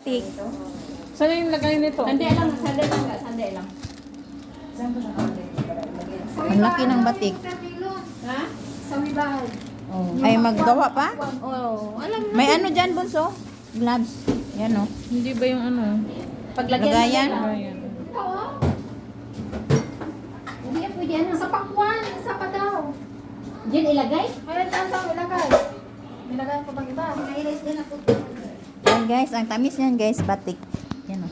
Tik. Saan yung lagay nito? Sandali lang, sandali lang, sandali lang. Ang laki ng batik. Ha? Sa wibahan. Ay, maggawa pa? Oo, alam mo. May ano dyan, bunso? Gloves. Yan o. Hindi ba yung ano? Paglagyan Lagayan? mo lang. Ayan. Oo. Hindi yan pwede ano. Sa pakwan. Sa pa daw. Diyan ilagay? Mayroon saan sa ilagay. Nilagay ko bang iba? Nairis din ako. Yan guys, ang tamis yan guys, batik. Yan o.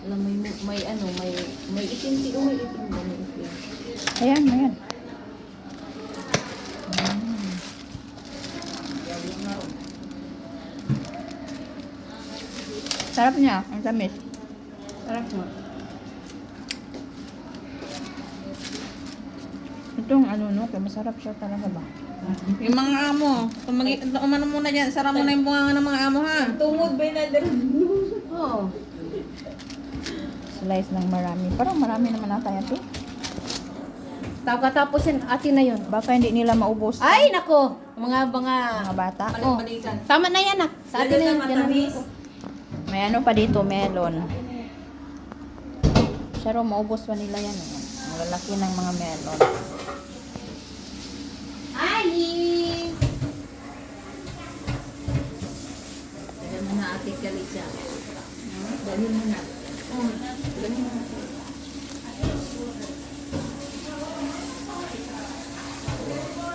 Alam mo, may ano, may itim, may itim ba, may itim. Ayan, ayan. Sarap niya, ang tamis. Sarap mo. Itong ano no, kaya masarap siya talaga ba? Yung mga amo. Umano muna dyan. Sara mo na yung bunga ng mga amo ha. Tungod ba na din? Oo. Slice ng marami. Parang marami naman ata yan, eh. Tapos yan, atin na yun. Baka hindi nila maubos. Ay, nako! Mga Mga bata. Oh. Tama na yan, sa atin na yan. Dyan na dito. May ano pa dito, melon. Saro, maubos pa nila yan. Eh. Ang lalaki ng mga melon. Ali! Dahil mo na ate Kalisa. Dahil mo na. Dahil mo na.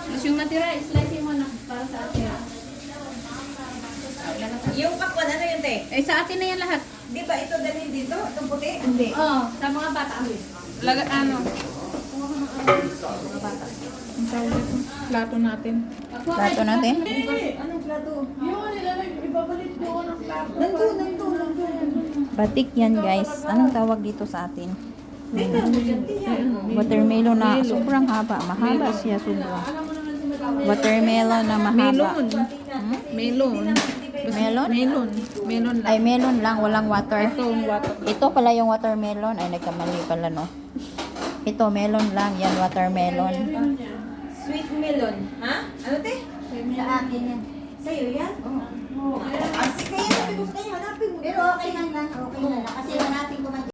Mas yung matira, slice mo na para sa atin. Yung pakwan, ano yun, te? Eh, sa atin na yan lahat. Di ba ito dalhin dito? Itong puti? Hindi. Oo, sa mga bata. Laga ano? Mga bata. Ang tawag dito? Plato natin. Plato natin. Anong plato? Batik yan guys. Anong tawag dito sa atin? Watermelon na sobrang haba. Mahaba siya sobrang. Watermelon na mahaba. Melon. Melon. Melon? Melon. Melon lang. Ay, melon lang. Walang water. Ito yung water. Ito pala yung watermelon. Ay, nagkamali pala, no? Ito, melon lang. Yan, watermelon. Sweet melon. Ha? Ano, te? Sa akin yan. Sa'yo yan? Oo. Kasi kaya sabi ko sa kanya, hanapin mo. Pero okay lang lang. Okay lang. Kasi hanapin ko man